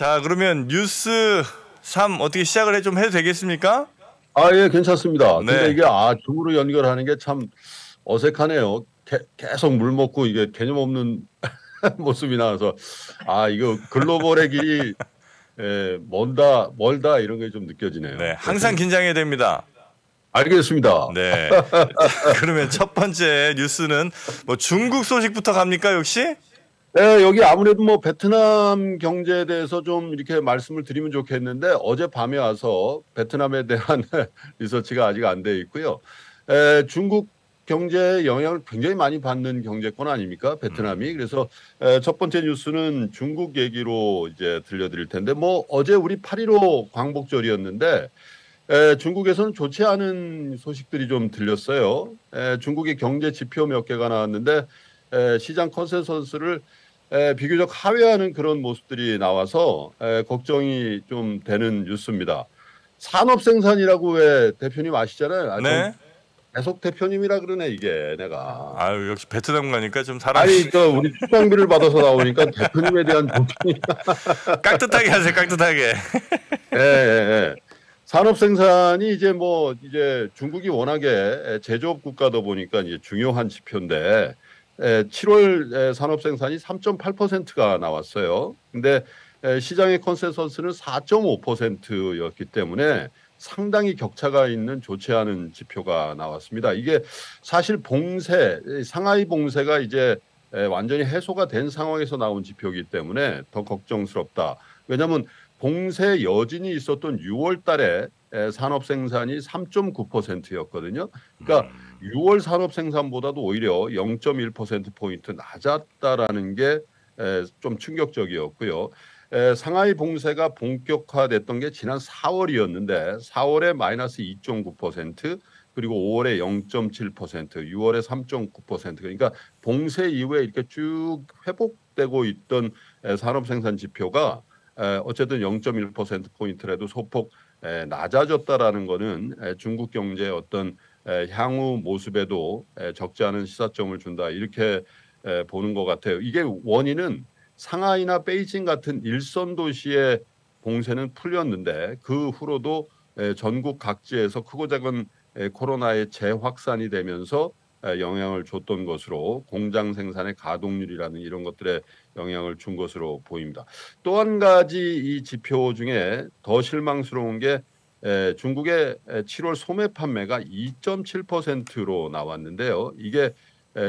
자, 그러면 뉴스 3 어떻게 시작을 좀 해도 되겠습니까? 예, 괜찮습니다. 근데 네. 이게 줌으로 연결하는 게 참 어색하네요. 계속 물 먹고 이게 개념 없는 모습이 나와서 이거 글로벌의 길이 멀다 이런 게 좀 네, 느껴지네요. 항상 긴장해야 됩니다. 알겠습니다. 네. 그러면 첫 번째 뉴스는 뭐 중국 소식부터 갑니까, 역시? 네, 여기 아무래도 뭐 베트남 경제에 대해서 좀 이렇게 말씀을 드리면 좋겠는데 어젯밤에 와서 베트남에 대한 리서치가 아직 안 돼 있고요. 중국 경제에 영향을 굉장히 많이 받는 경제권 아닙니까? 베트남이. 그래서 첫 번째 뉴스는 중국 얘기로 이제 들려드릴 텐데 뭐 어제 우리 8.15 광복절이었는데 중국에서는 좋지 않은 소식들이 좀 들렸어요. 중국의 경제 지표 몇 개가 나왔는데 시장 컨센서스를 비교적 하회하는 그런 모습들이 나와서 걱정이 좀 되는 뉴스입니다. 산업 생산이라고 왜 대표님 아시잖아요. 네. 계속 대표님이라 그러네 이게 내가. 아유, 역시 베트남 가니까 좀 사람이 우리 출장비를 받아서 나오니까 대표님에 대한 존중이 깍듯하게 하세요, 깍듯하게. 예. 산업 생산이 이제 중국이 워낙에 제조업 국가다 보니까 이제 중요한 지표인데 7월 산업 생산이 3.8%가 나왔어요. 근데 시장의 컨센서스는 4.5%였기 때문에 상당히 격차가 있는 좋지 않은 지표가 나왔습니다. 이게 사실 상하이 봉쇄가 이제 완전히 해소가 된 상황에서 나온 지표이기 때문에 더 걱정스럽다. 왜냐하면 봉쇄 여진이 있었던 6월 달에 산업 생산이 3.9%였거든요. 그러니까 6월 산업 생산보다도 오히려 0.1%포인트 낮았다라는 게 좀 충격적이었고요. 상하이 봉쇄가 본격화됐던 게 지난 4월이었는데 4월에 마이너스 2.9%, 그리고 5월에 0.7%, 6월에 3.9%. 그러니까 봉쇄 이후에 이렇게 쭉 회복되고 있던 산업 생산 지표가 어쨌든 0.1%포인트라도 소폭 낮아졌다라는 거는 중국 경제의 어떤 향후 모습에도 적지 않은 시사점을 준다 이렇게 보는 것 같아요. 이게 원인은 상하이나 베이징 같은 일선 도시의 봉쇄는 풀렸는데 그 후로도 전국 각지에서 크고 작은 코로나의 재확산이 되면서 영향을 줬던 것으로 공장 생산의 가동률이라는 이런 것들에 영향을 준 것으로 보입니다. 또 한 가지 이 지표 중에 더 실망스러운 게 중국의 7월 소매 판매가 2.7%로 나왔는데요. 이게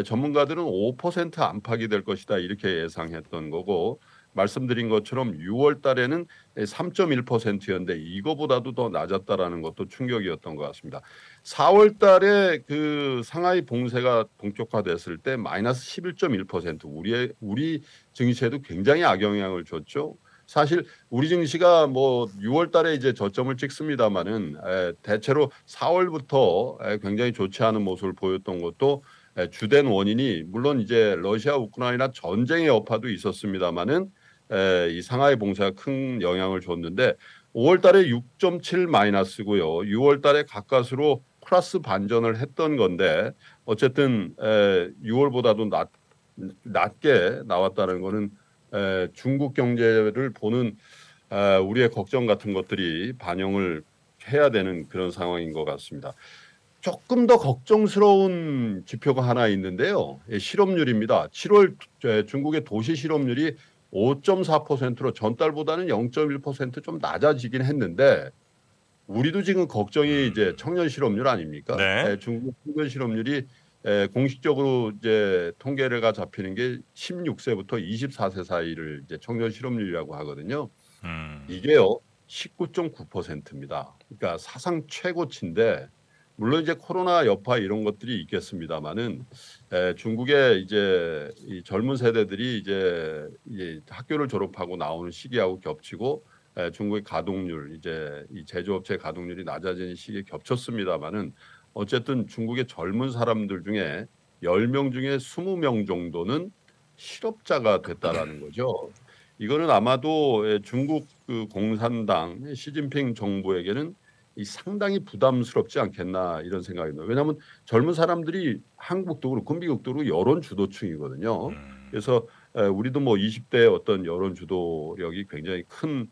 전문가들은 5% 안팎이 될 것이다 이렇게 예상했던 거고, 말씀드린 것처럼 6월 달에는 3.1%였는데 이거보다도 더 낮았다라는 것도 충격이었던 것 같습니다. 4월 달에 그 상하이 봉쇄가 본격화됐을 때 마이너스 11.1%, 우리 증시에도 굉장히 악영향을 줬죠. 사실 우리 증시가 6월 달에 이제 저점을 찍습니다마는 대체로 4월부터 굉장히 좋지 않은 모습을 보였던 것도 주된 원인이, 물론 이제 러시아 우크라이나 전쟁의 여파도 있었습니다마는 이 상하이 봉쇄가 큰 영향을 줬는데 5월 달에 6.7 마이너스고요. 6월 달에 가까스로 플러스 반전을 했던 건데 어쨌든 6월보다도 낮게 나왔다는 거는 중국 경제를 보는 우리의 걱정 같은 것들이 반영을 해야 되는 그런 상황인 것 같습니다. 조금 더 걱정스러운 지표가 하나 있는데요. 실업률입니다. 7월 중국의 도시 실업률이 5.4%로 전달보다는 0.1%좀 낮아지긴 했는데 우리도 지금 걱정이 이제 청년 실업률 아닙니까? 네. 중국 청년 실업률이 공식적으로 이제 통계가 잡히는 게 16세부터 24세 사이를 이제 청년 실업률이라고 하거든요. 이게요 19.9%입니다. 그러니까 사상 최고치인데, 물론 이제 코로나 여파 이런 것들이 있겠습니다만은 중국의 이제 이 젊은 세대들이 이제 학교를 졸업하고 나오는 시기하고 겹치고 중국의 가동률, 이제 이 제조업체 가동률이 낮아지는 시기에 겹쳤습니다만은 어쨌든 중국의 젊은 사람들 중에 10명 중에 20명 정도는 실업자가 됐다라는 거죠. 이거는 아마도 중국 그 공산당 시진핑 정부에게는 이 상당히 부담스럽지 않겠나 이런 생각이 듭니다. 왜냐하면 젊은 사람들이 한국도 그렇고 미국도 그렇고 여론 주도층이거든요. 그래서 우리도 뭐 20대 어떤 여론 주도력이 굉장히 큰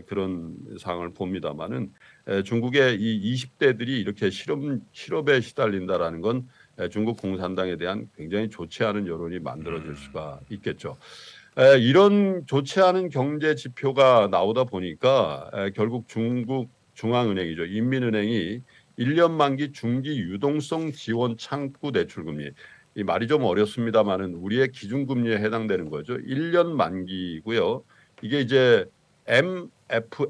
그런 상황을 봅니다만은 중국의 이 20대들이 이렇게 실업에 시달린다라는 건 중국 공산당에 대한 굉장히 좋지 않은 여론이 만들어질 수가 있겠죠. 이런 좋지 않은 경제 지표가 나오다 보니까 결국 중국 중앙은행이죠. 인민은행이 1년 만기 중기 유동성 지원 창구 대출금리 이 말이 좀 어렵습니다만은 우리의 기준금리에 해당되는 거죠. 1년 만기고요. 이게 이제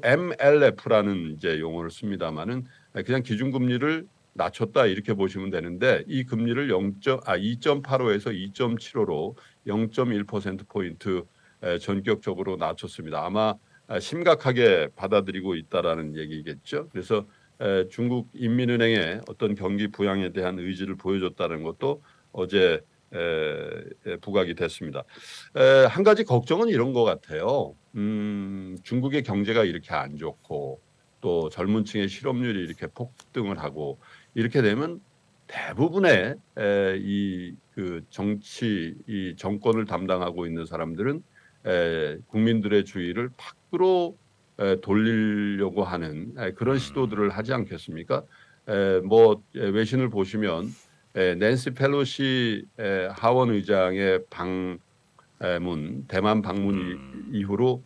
MLF라는 이제 용어를 씁니다만은 그냥 기준금리를 낮췄다 이렇게 보시면 되는데 이 금리를 2.85에서 2.75로 0.1%포인트 전격적으로 낮췄습니다. 아마 심각하게 받아들이고 있다라는 얘기겠죠. 그래서 중국 인민은행의 어떤 경기 부양에 대한 의지를 보여줬다는 것도 어제 부각이 됐습니다. 한 가지 걱정은 이런 것 같아요. 중국의 경제가 이렇게 안 좋고 또 젊은 층의 실업률이 이렇게 폭등을 하고 이렇게 되면 대부분의 이 정치 이 정권을 담당하고 있는 사람들은 국민들의 주의를 밖으로 돌리려고 하는 그런 시도들을 하지 않겠습니까? 뭐 외신을 보시면 낸시 펠로시 하원 의장의 대만 방문 이후로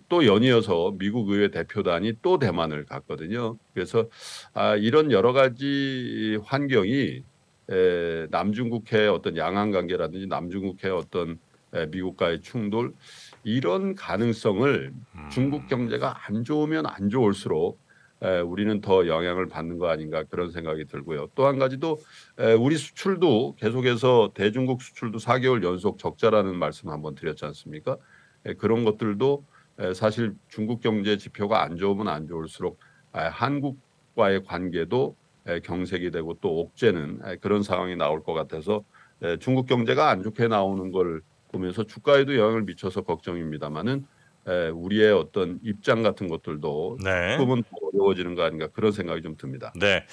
또 연이어서 미국 의회 대표단이 또 대만을 갔거든요. 그래서 이런 여러 가지 환경이 남중국해의 어떤 양안 관계라든지 남중국해의 어떤 미국과의 충돌 이런 가능성을 중국 경제가 안 좋으면 안 좋을수록 우리는 더 영향을 받는 거 아닌가 그런 생각이 들고요. 또 한 가지도 우리 수출도 계속해서 대중국 수출도 4개월 연속 적자라는 말씀 한번 드렸지 않습니까? 그런 것들도 사실 중국 경제 지표가 안 좋으면 안 좋을수록 한국과의 관계도 경색이 되고 또 옥죄는 그런 상황이 나올 것 같아서 중국 경제가 안 좋게 나오는 걸 보면서 주가에도 영향을 미쳐서 걱정입니다만은 우리의 어떤 입장 같은 것들도 네. 조금은 더 어려워지는 거 아닌가 그런 생각이 좀 듭니다. 네.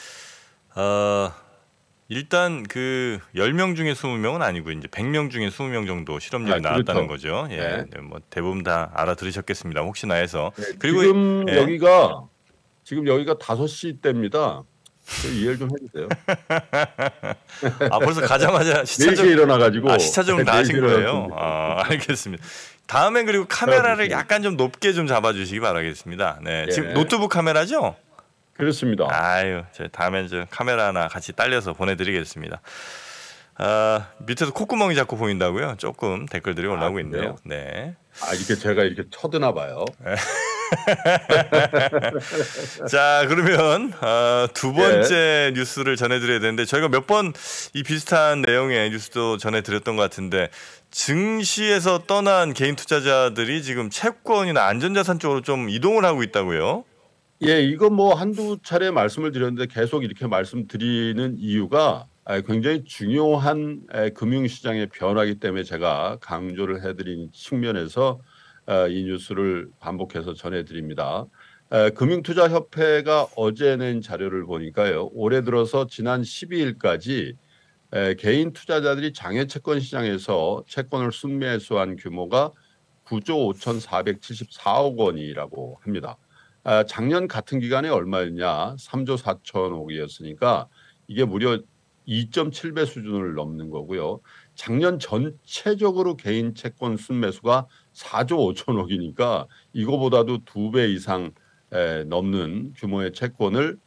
일단 그 10명 중에 20명은 아니고 이제 100명 중에 20명 정도 실업률이 나왔다는 그렇죠. 거죠. 예. 네. 네, 뭐 대부분 다 알아들으셨겠습니다. 혹시나 해서. 네, 그리고 지금 여기가 5시 때입니다. 이해를 좀 해주세요. 벌써 가자마자 시차적 일어나가지고 시차적으로 다 하신 거예요. 알겠습니다. 다음엔 그리고 카메라를 약간 좀 높게 좀 잡아주시기 바라겠습니다. 네, 예. 지금 노트북 카메라죠? 그렇습니다. 아유, 다음엔 저 카메라 하나 같이 딸려서 보내드리겠습니다. 밑에서 콧구멍이 자꾸 보인다고요? 조금 댓글들이 올라오고 있네요. 네. 이렇게 제가 이렇게 쳐드나 봐요. 자, 그러면 두 번째 뉴스를 전해드려야 되는데 저희가 몇 번 이 비슷한 내용의 뉴스도 전해드렸던 것 같은데 증시에서 떠난 개인 투자자들이 지금 채권이나 안전자산 쪽으로 좀 이동을 하고 있다고요? 예, 이거 뭐 한두 차례 말씀을 드렸는데 계속 이렇게 말씀드리는 이유가 굉장히 중요한 금융시장의 변화이기 때문에 제가 강조를 해드린 측면에서 이 뉴스를 반복해서 전해드립니다. 금융투자협회가 어제 낸 자료를 보니까요. 올해 들어서 지난 12일까지 개인 투자자들이 장외채권 시장에서 채권을 순매수한 규모가 9조 5,474억 원이라고 합니다. 작년 같은 기간에 얼마였냐? 3조 4천억이었으니까 이게 무려 2.7배 수준을 넘는 거고요. 작년 전체적으로 개인 채권 순매수가 4조 5천억이니까 이거보다도 2배 이상 넘는 규모의 채권을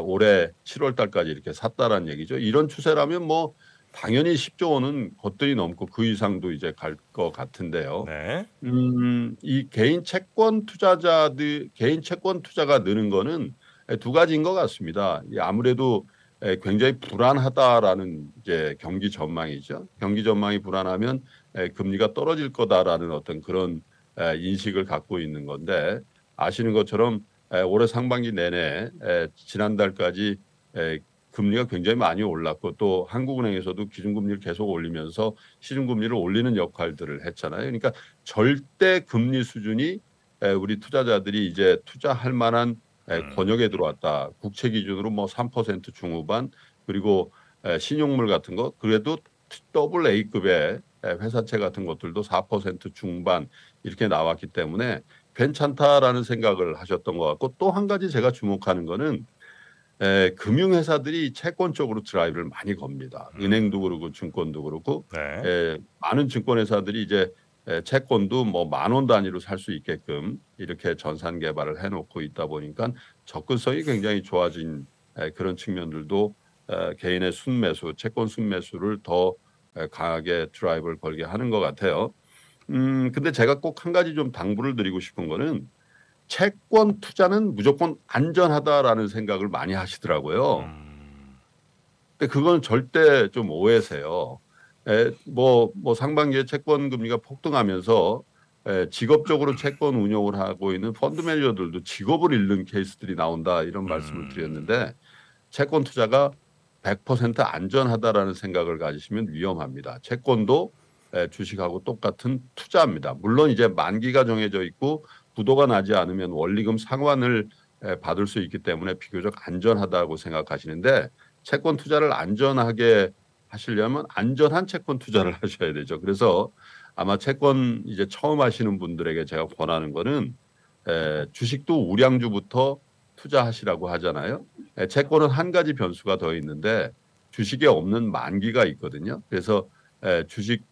올해 7월 달까지 이렇게 샀다라는 얘기죠. 이런 추세라면 뭐 당연히 10조 원은 거뜬히 넘고 그 이상도 이제 갈 것 같은데요. 네. 이 개인 채권 투자가 느는 거는 두 가지인 것 같습니다. 아무래도 굉장히 불안하다라는 이제 경기 전망이죠. 경기 전망이 불안하면 금리가 떨어질 거다라는 어떤 그런 인식을 갖고 있는 건데 아시는 것처럼 올해 상반기 내내 지난달까지 금리가 굉장히 많이 올랐고 또 한국은행에서도 기준금리를 계속 올리면서 시중금리를 올리는 역할들을 했잖아요. 그러니까 절대 금리 수준이 우리 투자자들이 이제 투자할 만한 권역에 들어왔다. 국채 기준으로 뭐 3% 중후반 그리고 신용물 같은 거 그래도 AA 급의 회사채 같은 것들도 4% 중반 이렇게 나왔기 때문에 괜찮다라는 생각을 하셨던 것 같고 또 한 가지 제가 주목하는 거는 금융회사들이 채권 쪽으로 드라이브를 많이 겁니다. 은행도 그렇고 증권도 그렇고 네. 많은 증권회사들이 이제 채권도 뭐 10,000원 단위로 살 수 있게끔 이렇게 전산 개발을 해놓고 있다 보니까 접근성이 굉장히 좋아진 그런 측면들도 개인의 순매수, 채권 순매수를 더 강하게 드라이브를 걸게 하는 것 같아요. 근데 제가 꼭 한 가지 좀 당부를 드리고 싶은 거는 채권 투자는 무조건 안전하다라는 생각을 많이 하시더라고요. 근데 그건 절대 좀 오해세요. 뭐 상반기에 채권 금리가 폭등하면서 직업적으로 채권 운용을 하고 있는 펀드 매니저들도 직업을 잃는 케이스들이 나온다 이런 말씀을 드렸는데 채권 투자가 100% 안전하다라는 생각을 가지시면 위험합니다. 채권도 주식하고 똑같은 투자입니다. 물론 이제 만기가 정해져 있고 부도가 나지 않으면 원리금 상환을 받을 수 있기 때문에 비교적 안전하다고 생각하시는데 채권 투자를 안전하게 하시려면 안전한 채권 투자를 하셔야 되죠. 그래서 아마 채권 이제 처음 하시는 분들에게 제가 권하는 거는 주식도 우량주부터 투자하시라고 하잖아요. 채권은 한 가지 변수가 더 있는데 주식에 없는 만기가 있거든요. 그래서 주식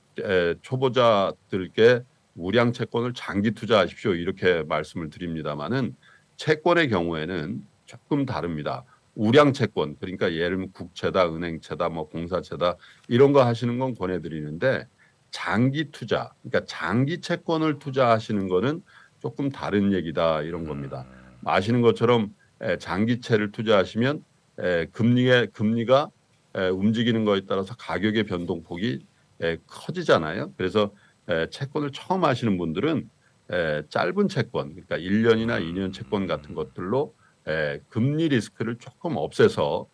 초보자들께 우량 채권을 장기 투자하십시오 이렇게 말씀을 드립니다마는 채권의 경우에는 조금 다릅니다. 우량 채권 그러니까 예를 들면 국채다, 은행채다, 뭐 공사채다 이런 거 하시는 건 권해드리는데 장기 투자 그러니까 장기 채권을 투자하시는 거는 조금 다른 얘기다 이런 겁니다. 아시는 것처럼 장기채를 투자하시면 금리가 움직이는 거에 따라서 가격의 변동폭이 커지잖아요. 그래서 채권을 처음 하시는 분들은 짧은 채권, 그러니까 1년이나 2년 채권 같은 것들로 금리 리스크를 조금 없애서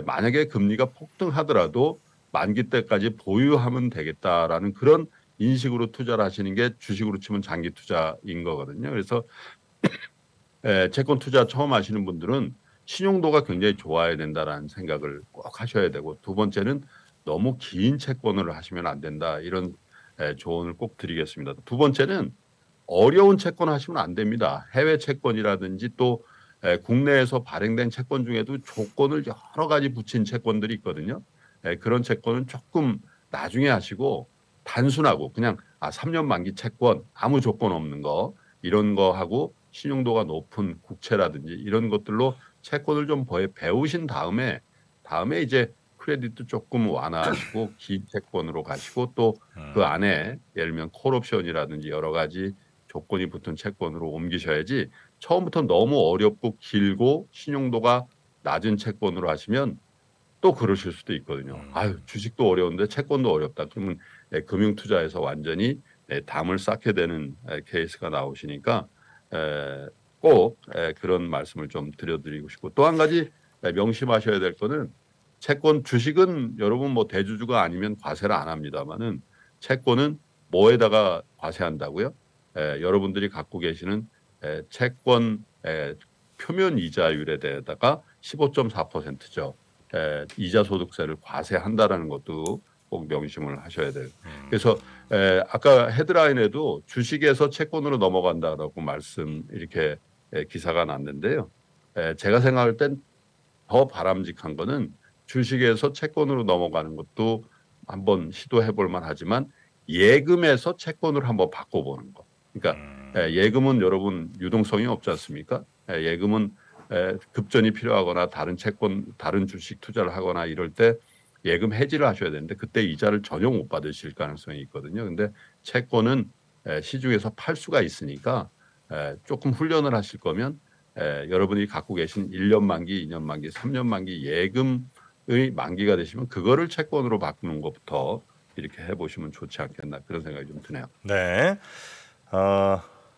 만약에 금리가 폭등하더라도 만기 때까지 보유하면 되겠다라는 그런 인식으로 투자를 하시는 게 주식으로 치면 장기 투자인 거거든요. 그래서 채권 투자 처음 하시는 분들은 신용도가 굉장히 좋아야 된다라는 생각을 꼭 하셔야 되고 두 번째는 너무 긴 채권을 하시면 안 된다 이런 조언을 꼭 드리겠습니다. 두 번째는 어려운 채권 하시면 안 됩니다. 해외 채권이라든지 또 국내에서 발행된 채권 중에도 조건을 여러 가지 붙인 채권들이 있거든요. 그런 채권은 조금 나중에 하시고 단순하고 그냥 3년 만기 채권 아무 조건 없는 거 이런 거 하고 신용도가 높은 국채라든지 이런 것들로 채권을 좀 배우신 다음에 이제 크레딧도 조금 완화하시고 긴 채권으로 가시고 또 그 안에 예를 들면 콜옵션이라든지 여러 가지 조건이 붙은 채권으로 옮기셔야지 처음부터 너무 어렵고 길고 신용도가 낮은 채권으로 하시면 또 그러실 수도 있거든요. 아유 주식도 어려운데 채권도 어렵다. 그러면 금융 투자에서 완전히 담을 쌓게 되는 케이스가 나오시니까 꼭 그런 말씀을 좀 드려드리고 싶고 또 한 가지 명심하셔야 될 거는 채권 주식은 여러분 뭐 대주주가 아니면 과세를 안 합니다만은 채권은 뭐에다가 과세한다고요? 여러분들이 갖고 계시는 채권 표면 이자율에 대해다가 15.4%죠. 이자 소득세를 과세한다라는 것도 꼭 명심을 하셔야 돼요. 그래서 아까 헤드라인에도 주식에서 채권으로 넘어간다라고 말씀 이렇게 기사가 났는데요. 제가 생각할 땐 더 바람직한 거는 주식에서 채권으로 넘어가는 것도 한번 시도해 볼 만하지만 예금에서 채권으로 한번 바꿔보는 거. 그러니까 예금은 여러분 유동성이 없지 않습니까? 예금은 급전이 필요하거나 다른 채권, 다른 주식 투자를 하거나 이럴 때 예금 해지를 하셔야 되는데 그때 이자를 전혀 못 받으실 가능성이 있거든요. 근데 채권은 시중에서 팔 수가 있으니까 조금 훈련을 하실 거면 여러분이 갖고 계신 1년 만기, 2년 만기, 3년 만기 예금의 만기가 되시면 그거를 채권으로 바꾸는 것부터 이렇게 해보시면 좋지 않겠나 그런 생각이 좀 드네요. 네.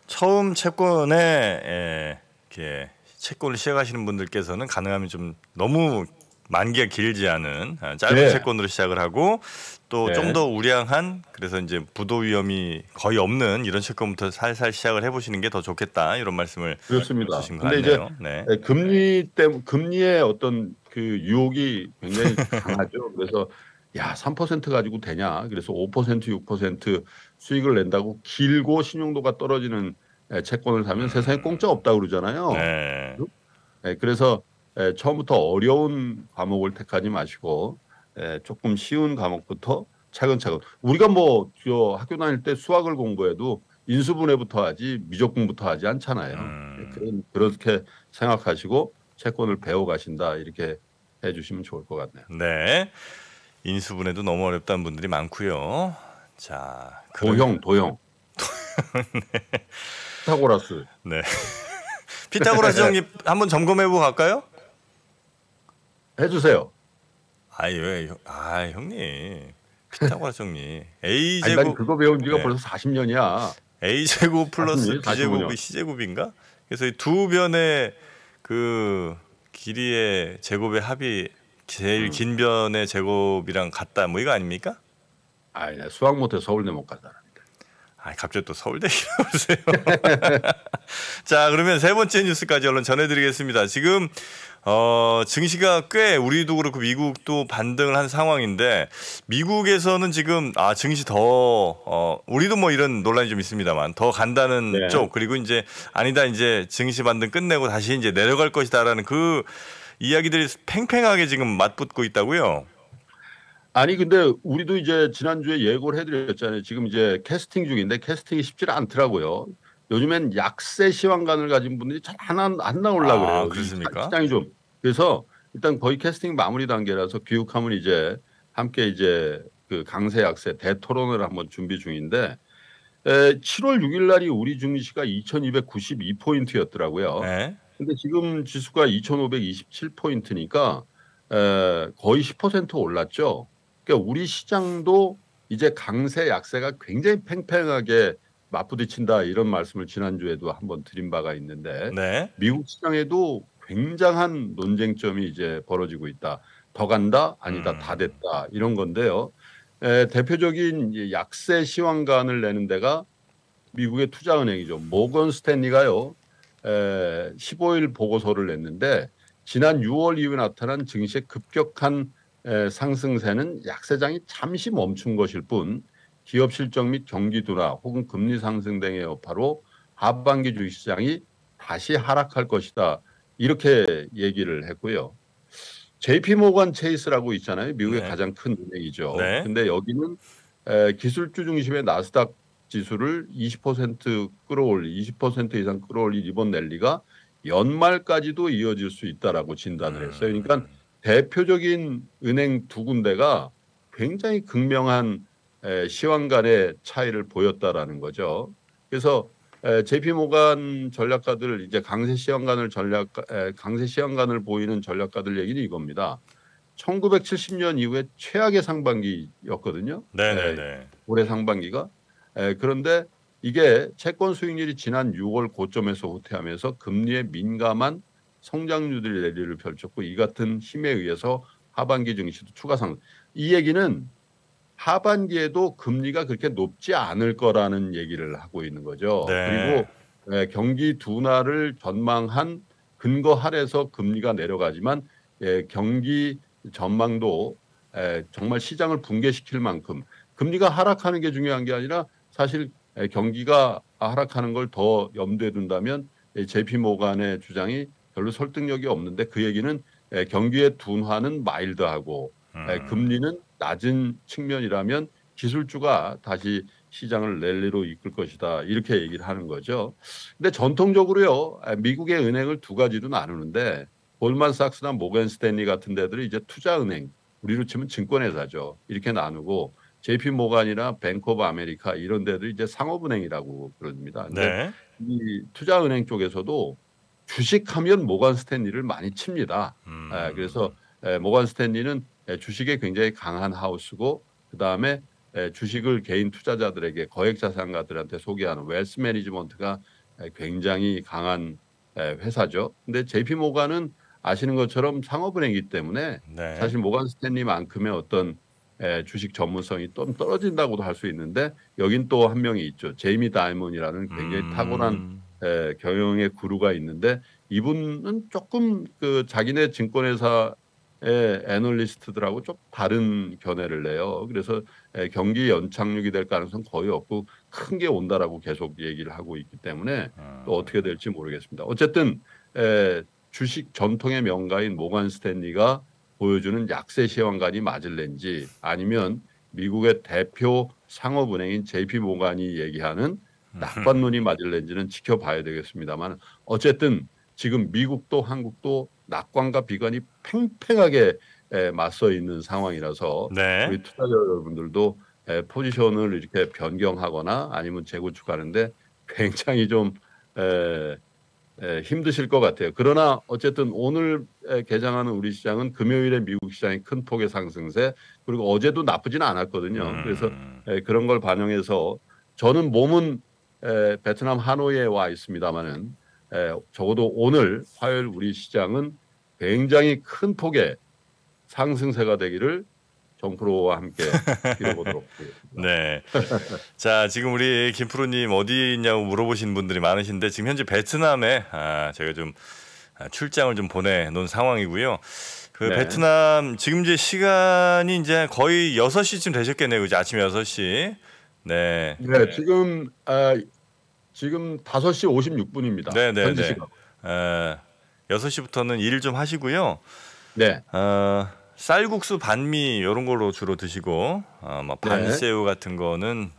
처음 채권에 이렇게 채권을 시작하시는 분들께서는 가능하면 좀 너무 만기가 길지 않은 짧은 채권으로 시작을 하고 또 좀 더 우량한 그래서 이제 부도 위험이 거의 없는 이런 채권부터 살살 시작을 해보시는 게 더 좋겠다 이런 말씀을 그렇습니다. 주신 것 근데 같네요. 이제 금리의 어떤 그 유혹이 굉장히 강하죠. 그래서 야, 3% 가지고 되냐? 그래서 5%, 6% 수익을 낸다고 길고 신용도가 떨어지는 채권을 사면 세상에 공짜 없다 그러잖아요. 네. 그래서 처음부터 어려운 과목을 택하지 마시고 조금 쉬운 과목부터 차근차근. 우리가 뭐 저 학교 다닐 때 수학을 공부해도 인수분해부터 하지 미적분부터 하지 않잖아요. 그렇게 생각하시고 채권을 배워 가신다 이렇게 해주시면 좋을 것 같네요. 네. 인수분해도 너무 어렵다는 분들이 많고요. 자, 도형. 피타고라스 네. 피타고라스 정리 한번 점검해보고 갈까요? 해주세요. 아이 왜? 형님. 피타고라스 정리. A 아니, 난 제곱 그거 배운 지가 네. 벌써 40년이야. A 제곱 플러스 40년, B 제곱이 45년. C 제곱인가? 그래서 이 두 변의 그 길이의 제곱의 합이 제일 긴 변의 제곱이랑 같다. 뭐 이거 아닙니까? 아이, 나 수학 못해 서울대 못 가잖아. 갑자기 또 서울대 이러세요. 자, 그러면 세 번째 뉴스까지 얼른 전해드리겠습니다. 지금 증시가 꽤 우리도 그렇고 미국도 반등을 한 상황인데 미국에서는 지금 증시 더 우리도 뭐 이런 논란이 좀 있습니다만 더 간다는 네. 쪽 그리고 이제 아니다 이제 증시 반등 끝내고 다시 이제 내려갈 것이다라는 그 이야기들이 팽팽하게 지금 맞붙고 있다고요. 아니 근데 우리도 이제 지난주에 예고를 해드렸잖아요. 지금 이제 캐스팅 중인데 캐스팅이 쉽지 않더라고요. 요즘엔 약세 시황관을 가진 분들이 잘 안 나오려고 그래요. 그렇습니까? 시장이 좀. 그래서 일단 거의 캐스팅 마무리 단계라서 귀국하면 이제 함께 이제 그 강세 약세 대토론을 한번 준비 중인데 7월 6일 날이 우리 증시가 2292포인트였더라고요. 네. 근데 지금 지수가 2527포인트니까 거의 10% 올랐죠. 그러니까 우리 시장도 이제 강세 약세가 굉장히 팽팽하게 맞부딪힌다 이런 말씀을 지난주에도 한번 드린 바가 있는데 네. 미국 시장에도 굉장한 논쟁점이 이제 벌어지고 있다. 더 간다? 아니다. 다 됐다. 이런 건데요. 대표적인 이제 약세 시황관을 내는 데가 미국의 투자은행이죠. 모건 스탠리가요. 15일 보고서를 냈는데 지난 6월 이후에 나타난 증시의 급격한 상승세는 약세장이 잠시 멈춘 것일 뿐 기업 실적 및 경기 둔화 혹은 금리 상승 등의 여파로 하반기 주식시장이 다시 하락할 것이다. 이렇게 얘기를 했고요. JP 모건 체이스라고 있잖아요. 미국의 네. 가장 큰 은행이죠. 네. 근데 여기는 기술주 중심의 나스닥 지수를 20% 끌어올리, 20% 이상 끌어올릴 이번 랠리가 연말까지도 이어질 수 있다라고 진단을 했어요. 그러니까 대표적인 은행 두 군데가 굉장히 극명한 시황간의 차이를 보였다라는 거죠. 그래서 JP 모간 전략가들 이제 강세 시황간을 보이는 전략가들 얘기는 이겁니다. 1970년 이후에 최악의 상반기였거든요. 네네네. 올해 상반기가. 그런데 이게 채권 수익률이 지난 6월 고점에서 후퇴하면서 금리에 민감한 성장률들이 랠리를 펼쳤고 이 같은 힘에 의해서 하반기 증시도 추가 상승. 이 얘기는 하반기에도 금리가 그렇게 높지 않을 거라는 얘기를 하고 있는 거죠. 네. 그리고 경기 둔화를 전망한 근거 하에서 금리가 내려가지만 경기 전망도 정말 시장을 붕괴시킬 만큼 금리가 하락하는 게 중요한 게 아니라 사실 경기가 하락하는 걸 더 염두에 둔다면 JP 모간의 주장이 별로 설득력이 없는데 그 얘기는 경기의 둔화는 마일드하고 금리는 낮은 측면이라면 기술주가 다시 시장을 랠리로 이끌 것이다. 이렇게 얘기를 하는 거죠. 근데 전통적으로요. 미국의 은행을 두 가지로 나누는데 골만삭스나 모건 스탠리 같은 데들이 이제 투자은행, 우리로 치면 증권회사죠. 이렇게 나누고 JP 모간이나 뱅크 오브 아메리카 이런 데들이 이제 상업은행이라고 그럽니다. 근데 네. 이 투자은행 쪽에서도 주식하면 모건 스탠리를 많이 칩니다. 그래서 모건 스탠리는 주식에 굉장히 강한 하우스고 그다음에 주식을 개인 투자자들에게 거액자산가들한테 소개하는 웰스 매니지먼트가 굉장히 강한 회사죠. 근데 JP 모간은 아시는 것처럼 상업은행이기 때문에 네. 사실 모건 스탠리만큼의 어떤 주식 전문성이 좀 떨어진다고도 할 수 있는데 여긴 또 한 명이 있죠. 제이미 다이먼이라는 굉장히 탁월한 경영의 구루가 있는데 이분은 조금 그 자기네 증권회사 애널리스트들하고 좀 다른 견해를 내요. 그래서 경기 연착륙이 될 가능성 거의 없고 큰 게 온다라고 계속 얘기를 하고 있기 때문에 또 어떻게 될지 모르겠습니다. 어쨌든 주식 전통의 명가인 모건 스탠리가 보여주는 약세 시황관이 맞을는지 아니면 미국의 대표 상업은행인 JP 모간이 얘기하는 낙관론이 맞을는지는 지켜봐야 되겠습니다만 어쨌든 지금 미국도 한국도 낙관과 비관이 팽팽하게 맞서 있는 상황이라서 네. 우리 투자자 여러분들도 포지션을 이렇게 변경하거나 아니면 재구축하는데 굉장히 좀 힘드실 것 같아요. 그러나 어쨌든 오늘 개장하는 우리 시장은 금요일에 미국 시장이 큰 폭의 상승세 그리고 어제도 나쁘지는 않았거든요. 그래서 그런 걸 반영해서 저는 몸은 베트남 하노이에 와 있습니다만은 적어도 오늘 화요일 우리 시장은 굉장히 큰 폭의 상승세가 되기를 정프로와 함께 빌어보도록 하겠습니다. 네. 자, 지금 우리 김프로님 어디 있냐고 물어보시는 분들이 많으신데 지금 현재 베트남에 제가 좀 출장을 좀 보내놓은 상황이고요. 그 네. 베트남 지금 이제 시간이 이제 거의 6시쯤 되셨겠네요. 그죠? 아침 6시. 네. 네, 지금 5시 56분입니다. 네네네. 현지 시간. 6시부터는 일 좀 하시고요. 네. 쌀국수 반미 이런 걸로 주로 드시고 뭐 반새우 같은 거는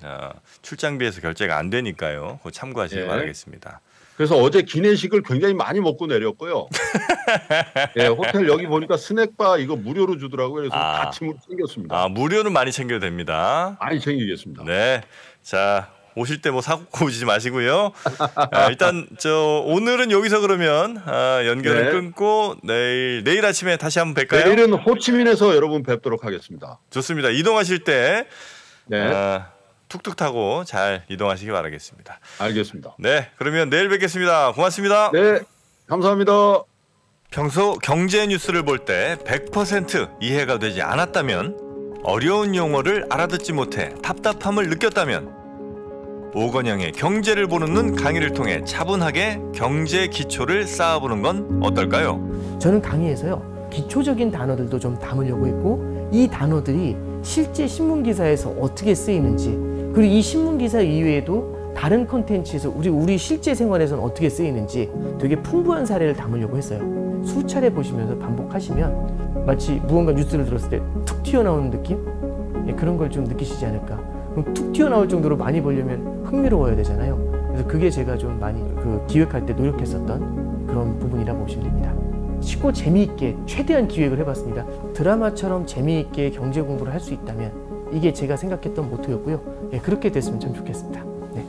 출장비에서 결제가 안 되니까요. 그거 참고하시기 바라겠습니다. 그래서 어제 기내식을 굉장히 많이 먹고 내렸고요. 네, 호텔 여기 보니까 스낵바 이거 무료로 주더라고요. 그래서 아침으로 챙겼습니다. 무료는 많이 챙겨도 됩니다. 많이 챙기겠습니다. 네. 자, 오실 때 뭐 사고 오시지 마시고요. 일단 오늘은 여기서 그러면 연결을 끊고 내일 아침에 다시 한번 뵐까요? 내일은 호치민에서 여러분 뵙도록 하겠습니다. 좋습니다. 이동하실 때 툭툭 타고 잘 이동하시기 바라겠습니다. 알겠습니다. 네, 그러면 내일 뵙겠습니다. 고맙습니다. 네, 감사합니다. 평소 경제 뉴스를 볼 때 100% 이해가 되지 않았다면, 어려운 용어를 알아듣지 못해 답답함을 느꼈다면 오건영의 경제를 보는 눈 강의를 통해 차분하게 경제 기초를 쌓아보는 건 어떨까요? 저는 강의에서요, 기초적인 단어들도 좀 담으려고 했고, 이 단어들이 실제 신문기사에서 어떻게 쓰이는지, 그리고 이 신문기사 이외에도 다른 콘텐츠에서 우리 실제 생활에서는 어떻게 쓰이는지 되게 풍부한 사례를 담으려고 했어요. 수차례 보시면서 반복하시면 마치 무언가 뉴스를 들었을 때 툭 튀어나오는 느낌? 그런 걸 좀 느끼시지 않을까. 그럼 툭 튀어나올 정도로 많이 보려면 흥미로워야 되잖아요. 그래서 그게 제가 좀 많이 기획할 때 노력했었던 그런 부분이라고 보시면 됩니다. 쉽고 재미있게 최대한 기획을 해봤습니다. 드라마처럼 재미있게 경제 공부를 할 수 있다면 이게 제가 생각했던 모토였고요. 그렇게 됐으면 참 좋겠습니다. 네.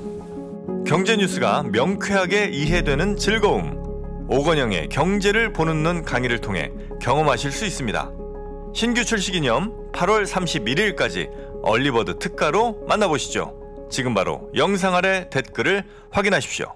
경제 뉴스가 명쾌하게 이해되는 즐거움. 오건영의 경제를 보는 눈 강의를 통해 경험하실 수 있습니다. 신규 출시 기념 8월 31일까지 얼리버드 특가로 만나보시죠. 지금 바로 영상 아래 댓글을 확인하십시오.